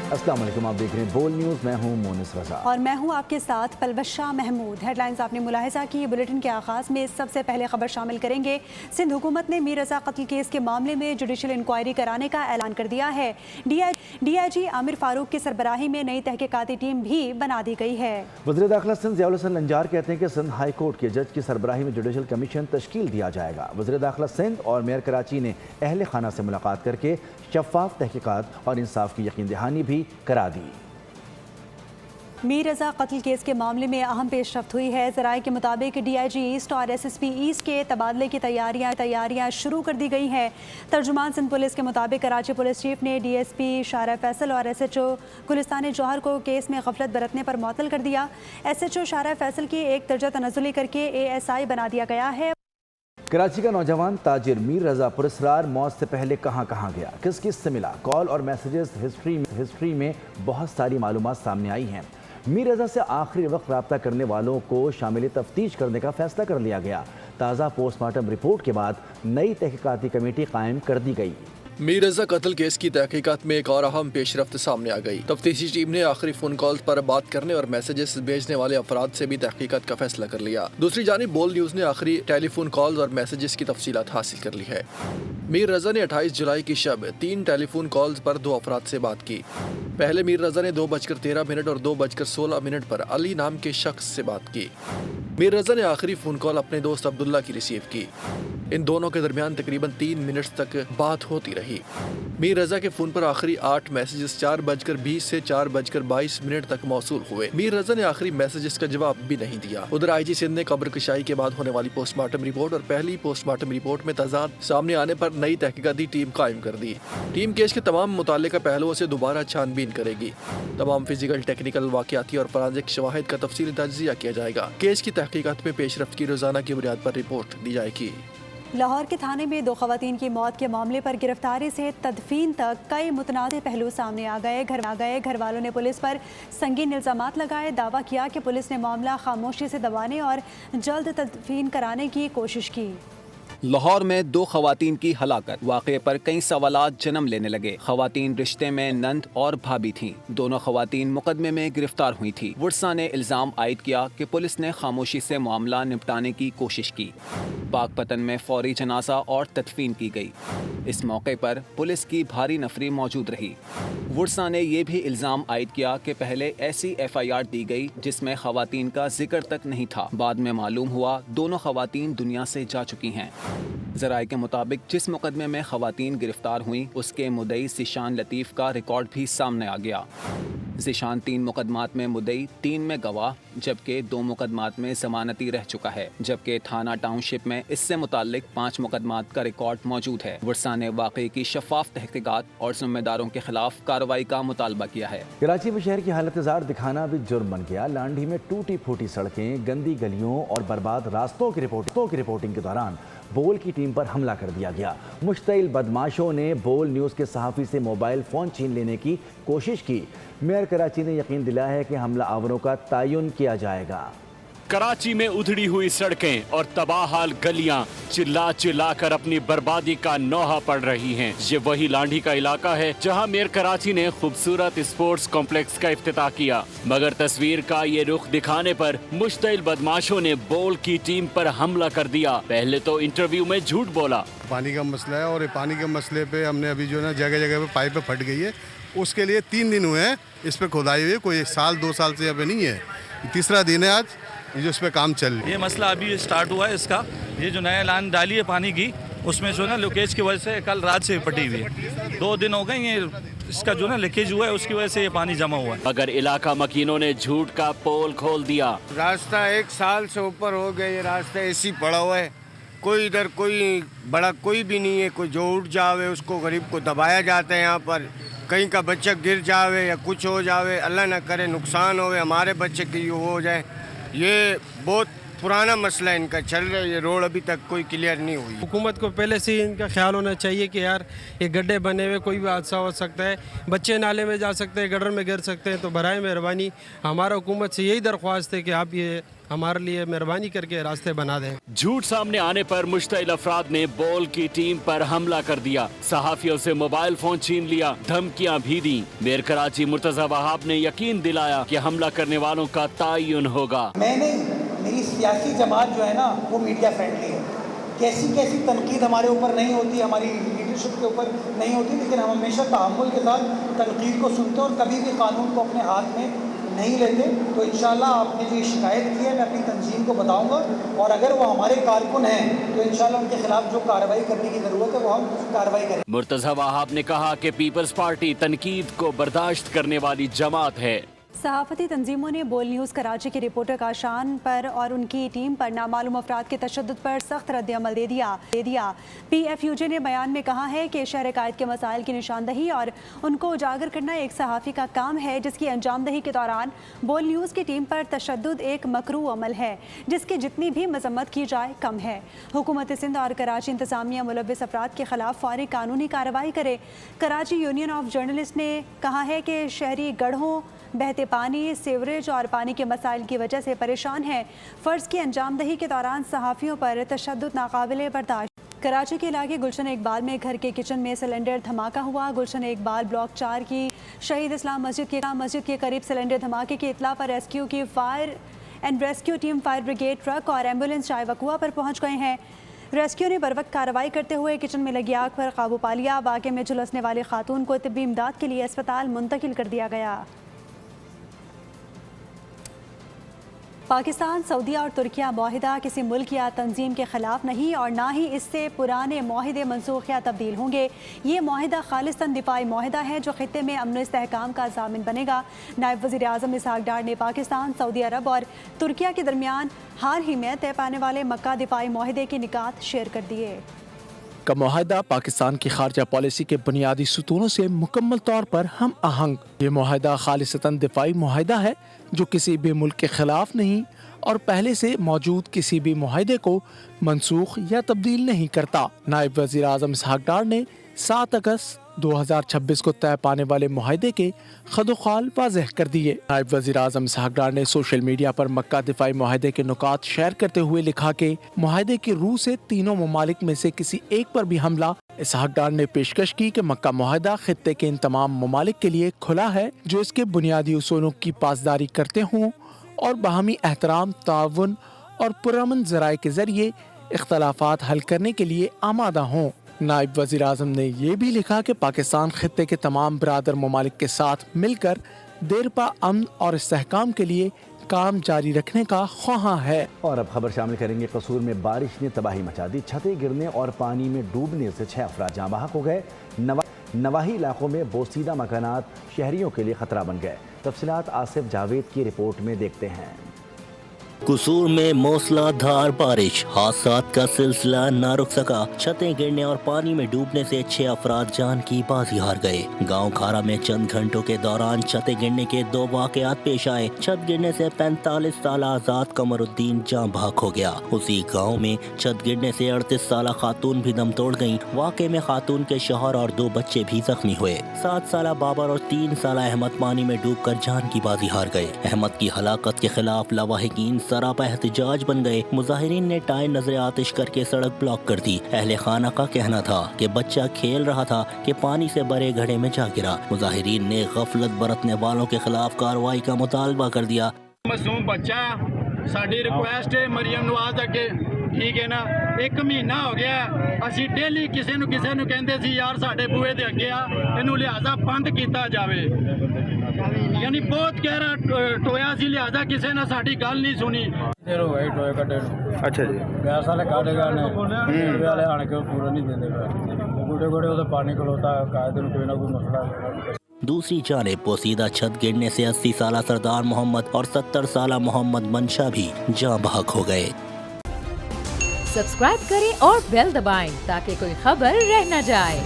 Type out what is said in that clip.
अस्सलाम वालेकुम, आप देख रहे हैं बोल न्यूज़। मैं हूं मोनिस रजा और मैं हूं आपके साथ पलवश शाह महमूद। हेडलाइंस आपने मुलाहिजा की। बुलेटिन के आगाज़ में सबसे पहले खबर शामिल करेंगे। सिंध हुकूमत ने मीर रजा कत्ल केस के मामले में जुडिशल इंक्वायरी कराने का ऐलान कर दिया है। DIG आमिर फारूक की सरबराही में नई तहकीकाती टीम भी बना दी गई है। वज़ीर दाखिला सिंध ज़ियाउल हसन लंजार कहते हैं कि सिंध हाई कोर्ट के जज की सरबराही में जुडिशल कमीशन तश्कील दिया जाएगा। वज़ीर दाखिला सिंध और मेयर कराची ने अहल खाना से मुलाकात करके शफाफ तहकीकात और इंसाफ की यकीन दहानी भी करा दी। मीर रजा कत्ल केस के मामले में अहम पेशरफ्त हुई है। ज़राए के मुताबिक DIG ईस्ट और SSP ईस्ट के तबादले की तैयारियां शुरू कर दी गई हैं। तर्जुमान सिंध पुलिस के मुताबिक कराची पुलिस चीफ ने DSP शारा फैसल और SHO गुलिस्तान जौहर को केस में गफलत बरतने पर मुअत्तल कर दिया। SHO शारा फैसल की एक दर्जा तनज़्ज़ुली करके ASI बना दिया गया है। कराची का नौजवान ताजिर मीर रजा पुरस्कार मौत से पहले कहां गया, किस किस से मिला, कॉल और मैसेजेस हिस्ट्री में बहुत सारी मालूमात सामने आई हैं। मीर रजा से आखिरी वक्त रब्ता करने वालों को शामिल तफ्तीश करने का फैसला कर लिया गया। ताज़ा पोस्टमार्टम रिपोर्ट के बाद नई तहकीकाती कमेटी कायम कर दी गई। मीर रजा कत्ल केस की तहकीकात में एक और अहम पेशरफ्त सामने आ गई। तफ्तीशी टीम ने आखिरी फोन कॉल पर बात करने और मैसेजेस भेजने वाले अफराद से भी तहकीकात का फैसला कर लिया। दूसरी जानिब बोल न्यूज़ ने आखिरी टेलीफोन कॉल्स और मैसेजेस की तफसीलात हासिल कर ली है। मीर रजा ने 28 जुलाई की शब 3 टेलीफोन कॉल्स पर 2 अफराद से बात की। पहले मीर रजा ने 2:13 और 2:16 पर अली नाम के शख्स से बात की। मीर रजा ने आखिरी फ़ोन कॉल अपने दोस्त अब्दुल्ला की रिसीव की। इन दोनों के दरमियान तकरीबन 3 मिनट तक बात होती रही। मीर रजा के फ़ोन पर आखिरी 8 मैसेजेस 4:20 से 4:22 तक मौसूल हुए। मीर रजा ने आखिरी मैसेजेस का जवाब भी नहीं दिया। उधर IG सिंध ने कब्र कशाई के बाद होने वाली पोस्टमार्टम रिपोर्ट और पहली पोस्टमार्टम रिपोर्ट में तजाद सामने आने पर नई तहकीकाती टीम कायम कर दी। टीम केस के तमाम मुताल्लिका पहलुओं से दोबारा छानबीन करेगी। तमाम फिजिकल, टेक्निकल, वाक़याती और फॉरेंसिक शवाहिद का तफसीली तज्ज़िया किया जाएगा। केस की तहकीकात में पेशरफ्त की रोज़ाना की बुनियाद पर रिपोर्ट दी जाएगी। लाहौर के थाने में 2 ख़वातीन की मौत के मामले पर गिरफ्तारी से तदफीन तक कई मुतनाज़ पहलू सामने आ गए। घर वालों ने पुलिस पर संगीन इल्ज़ामात लगाए। दावा किया कि पुलिस ने मामला खामोशी से दबाने और जल्द तदफीन कराने की कोशिश की। लाहौर में 2 खवातीन की हलाकत, वाक़े पर कई सवालात जन्म लेने लगे। खवातीन रिश्ते में नंद और भाभी थीं। दोनों खवातीन मुकदमे में गिरफ्तार हुई थी। वर्सा ने इल्ज़ाम आयद किया कि पुलिस ने खामोशी से मामला निपटाने की कोशिश की। पाकपतन में फौरी जनाजा और तदफीन की गई। इस मौके पर पुलिस की भारी नफरी मौजूद रही। वर्सा ने यह भी इल्ज़ाम आयद किया कि पहले ऐसी FIR दी गई जिसमें खवातीन का जिक्र तक नहीं था। बाद में मालूम हुआ दोनों खवातीन दुनिया से जा चुकी हैं। ज़राए के मुताबिक जिस मुकदमे में खवातीन गिरफ्तार हुई उसके मुद्दई ज़ीशान लतीफ़ का रिकॉर्ड भी सामने आ गया। ज़ीशान 3 मुकदमात में मुद्दई, 3 में गवाह, जबकि 2 मुकदमात में ज़मानती रह चुका है। जबकि थाना टाउनशिप में इससे मुताल्लिक 5 मुकदमात का रिकॉर्ड मौजूद है। वर्सा ने वाक़े की शफाफ तहकीकात और जिम्मेदारों के खिलाफ कार्रवाई का मुतालबा किया है। कराची में शहर की हालत ज़ार दिखाना भी जुर्म बन गया। लांडी में टूटी फूटी सड़कें, गंदी गलियों और बर्बाद रास्तों की रिपोर्टिंग के दौरान बोल की टीम पर हमला कर दिया गया। मुश्तइल बदमाशों ने बोल न्यूज़ के सहाफ़ी से मोबाइल फ़ोन छीन लेने की कोशिश की। मेयर कराची ने यकीन दिलाया है कि हमला आवरों का तयन किया जाएगा। कराची में उधड़ी हुई सड़कें और तबाहाल गलियां चिल्ला चिल्ला कर अपनी बर्बादी का नौहा पड़ रही हैं। ये वही लांडी का इलाका है जहां मेयर कराची ने खूबसूरत स्पोर्ट्स कॉम्प्लेक्स का इफ्तिताह किया, मगर तस्वीर का ये रुख दिखाने पर मुश्तइल बदमाशों ने बोल की टीम पर हमला कर दिया। पहले तो इंटरव्यू में झूठ बोला। पानी का मसला है और पानी के मसले पे हमने अभी जो है ना जगह जगह पे पाइपें फट गई है, उसके लिए 3 दिन हुए हैं इस पे खुदाई हुई। कोई 1 साल 2 साल से यहाँ पे नहीं है, तीसरा दिन है आज ये जो इस पे काम चल रहा है। ये मसला अभी स्टार्ट हुआ है इसका। ये जो नया लाइन डाली है पानी की, उसमें जो है ना लीकेज की वजह से कल रात से फटी हुई है। 2 दिन हो गए ये इसका जो ना लीकेज हुआ है, उसकी वजह से ये पानी जमा हुआ है। मगर इलाका मकीनों ने झूठ का पोल खोल दिया। रास्ता 1 साल से ऊपर हो गया, ये रास्ता ऐसी पड़ा हुआ है। कोई इधर कोई बड़ा कोई भी नहीं है। कोई जो उठ जावे उसको गरीब को दबाया जाता है। यहाँ पर कहीं का बच्चा गिर जावे या कुछ हो जावे, अल्लाह ना करे नुकसान होवे, हमारे बच्चे की हो जाए। ये बहुत पुराना मसला इनका चल रहा है, ये रोड अभी तक कोई क्लियर नहीं हुई। हुकूमत को पहले से ही इनका ख्याल होना चाहिए कि यार ये गड्ढे बने हुए, कोई भी हादसा हो सकता है, बच्चे नाले में जा सकते हैं, गटर में गिर सकते हैं। तो बराए मेहरबानी हमारा हुकूमत से यही दरख्वास्त है कि आप ये हमारे लिए मेहरबानी करके रास्ते बना दें। झूठ सामने आने पर मुश्तइल अफराद ने बोल की टीम पर हमला कर दिया, सहाफियों से मोबाइल फोन छीन लिया, धमकियां भी दी। मेयर कराची मुर्तज़ा वहाब ने यकीन दिलाया कि हमला करने वालों का तयन होगा। मैंने मेरी सियासी जमात जो है ना वो मीडिया फ्रेंडली है, कैसी कैसी तनकीद हमारे ऊपर नहीं होती, हमारी लीडरशिप के ऊपर नहीं होती, लेकिन हम हमेशा तहम्मुल के साथ तनकीद को सुनते और कभी भी कानून को अपने हाथ में नहीं लेते। तो इंशाल्लाह आपने जो शिकायत की है मैं अपनी तंजीम को बताऊंगा और अगर वो हमारे कारकुन हैं तो इंशाल्लाह उनके खिलाफ जो कार्रवाई करने की ज़रूरत है वो हम कार्रवाई करें। मुर्तज़ा वहाब ने कहा कि पीपल्स पार्टी तनकीद को बर्दाश्त करने वाली जमात है। सहाफ़ती तंजीमों ने बोल न्यूज़ कराची के रिपोर्टर काशान पर और उनकी टीम पर नामालूम अफराद के तशद्दुद पर सख्त रद्द-ए-अमल दे दिया। PFUJ ने बयान में कहा है कि शहर कायद के मसाइल की निशानदही और उनको उजागर करना एक सहाफ़ी का काम है, जिसकी अंजामदही के दौरान बोल न्यूज़ की टीम पर तशद्दुद एक मकरूह अमल है, जिसकी जितनी भी मजम्मत की जाए कम है। हुकूमत सिंध और कराची इंतज़ामिया मुलव्विस अफराद के खिलाफ फौरी कानूनी कार्रवाई करे। कराची यूनियन ऑफ जर्नलिस्ट ने कहा है कि शहरी गढ़ों, बहते पानी, सीवरेज और पानी के मसाइल की वजह से परेशान हैं। फ़र्ज़ की अंजामदही के दौरान सहाफ़ियों पर तशद्दुद नाकाबिले बर्दाश्त। कराची के इलाके गुलशन इकबाल में घर के किचन में सिलेंडर धमाका हुआ। गुलशन इकबाल ब्लॉक 4 की शहीद इस्लाम मस्जिद के करीब सिलेंडर धमाके की इत्ला पर रेस्क्यू की fire and rescue team, fire brigade, truck और एम्बुलेंस चाय वकुआ पर पहुँच गए हैं। रेस्क्यू ने बरवक्त कार्रवाई करते हुए किचन में लगी आग पर काबू पा लिया। वाक़े में झुलसने वाली खातून को तिब्बी इमदाद के लिए अस्पताल मुंतकिल कर दिया गया। पाकिस्तान, सऊदीया और तुर्किया मुआहिदा किसी मुल्क या तंजीम के ख़िलाफ़ नहीं और ना ही इससे पुराने मुआहिदे मनसूख या तब्दील होंगे। ये मुआहिदा खालिस्तन दिफाई मुआहिदा है जो खित्ते में अमन इस्तेहकाम का ज़ामिन बनेगा। नायब वज़ीर आज़म इसहाक डार ने पाकिस्तान, सऊदी अरब और तुर्किया के दरमियान हाल ही में तय पाने वाले मक्का दिफाई मुआहिदे के निकात शेयर कर दिए। का मुआहिदा पाकिस्तान की खारजा पॉलिसी के बुनियादी सुतूनों से मुकम्मल तौर पर हम आहंग। ये मुआहिदा खालिसतन दिफाई मुआहिदा है जो किसी भी मुल्क के खिलाफ नहीं और पहले से मौजूद किसी भी मुआहिदे को मनसूख या तब्दील नहीं करता। नायब वज़ीर आज़म इसहाक डार ने 7 अगस्त 2026 को तय पाने वाले मुआहिदे के खदोखाल वाज़ेह कर दिए। नायब वज़ीर आज़म इसहाक डार ने सोशल मीडिया पर मक्का दिफाई मुआहिदे के नुकात शेयर करते हुए लिखा कि मुआहिदे की रूह से तीनों ममालिक में से किसी एक पर भी हमला। इसहाक डार ने पेशकश की कि मक्का मुआहिदा खित्ते के इन तमाम ममालिक के लिए खुला है जो इसके बुनियादी उसूलों की पासदारी करते हों और बाहमी एहतराम, ताउन और पुरअमन ज़राए के ज़रिए इख्तलाफात हल करने के लिए आमादा हों। नायब वज़ीर आज़म ने यह भी लिखा कि पाकिस्तान खित्ते के तमाम बरादर ममालिक के साथ मिलकर देरपा अमन और इस्तेहकाम के लिए काम जारी रखने का ख्वाहां है। और अब खबर शामिल करेंगे। कसूर में बारिश ने तबाही मचा दी। छतें गिरने और पानी में डूबने से 6 अफराद जाँ बहक हो गए। नवाही इलाकों में बोसीदा मकानात शहरियों के लिए खतरा बन गए। तफसीलात आसिफ जावेद की रिपोर्ट में देखते हैं। कसूर में मूसलाधार बारिश, हादसात का सिलसिला न रुक सका। छतें गिरने और पानी में डूबने से 6 अफराद जान की बाजी हार गए। गांव खारा में चंद घंटों के दौरान छतें गिरने के 2 वाकयात पेश आए। छत गिरने से 45 साल आजाद कमरुद्दीन जान बहक हो गया। उसी गांव में छत गिरने से 38 साल खातून भी दम तोड़ गयी। वाक़े में खातून के शौहर और 2 बच्चे भी जख्मी हुए। 7 साल बाबर और 3 साल अहमद पानी में डूब कर जान की बाजी हार गए। अहमद की हलाकत के खिलाफ लवाहिकीन सरापा एहतजाज बन गए। मुजाहिरीन ने टायर नजर आतिश करके सड़क ब्लॉक कर दी। अहले खाना का कहना था कि बच्चा खेल रहा था कि पानी से भरे घड़े में जा गिरा। मुजाहिरीन ने गफलत बरतने वालों के खिलाफ कार्रवाई का मुतालबा कर दिया। मासूम बच्चा, साडी रिक्वेस्ट है मरियम नवाज अगे, ठीक है ना, 1 महीना हो गया असी डेली किसी न कहते सी यार साडे बूहे दे अगे आ, इनू लिहाजा बंद किया जाए। यानी बहुत गहरा टोया सी, लिहाजा किसी ने साडी गल नहीं सुनी। अच्छा जी, गैस वाले काटे गए ने वाले आने के पूरा नहीं देंगे। गोटे गोटे उधर पानी खलोता है, कायदे कोई ना कोई मसला। दूसरी जानिब पोसीदा छत गिरने से 80 साल सरदार मोहम्मद और 70 साल मोहम्मद मंशा भी जाँ बहक हो गए। सब्सक्राइब करें और बेल दबाएं ताकि कोई खबर रह न जाए।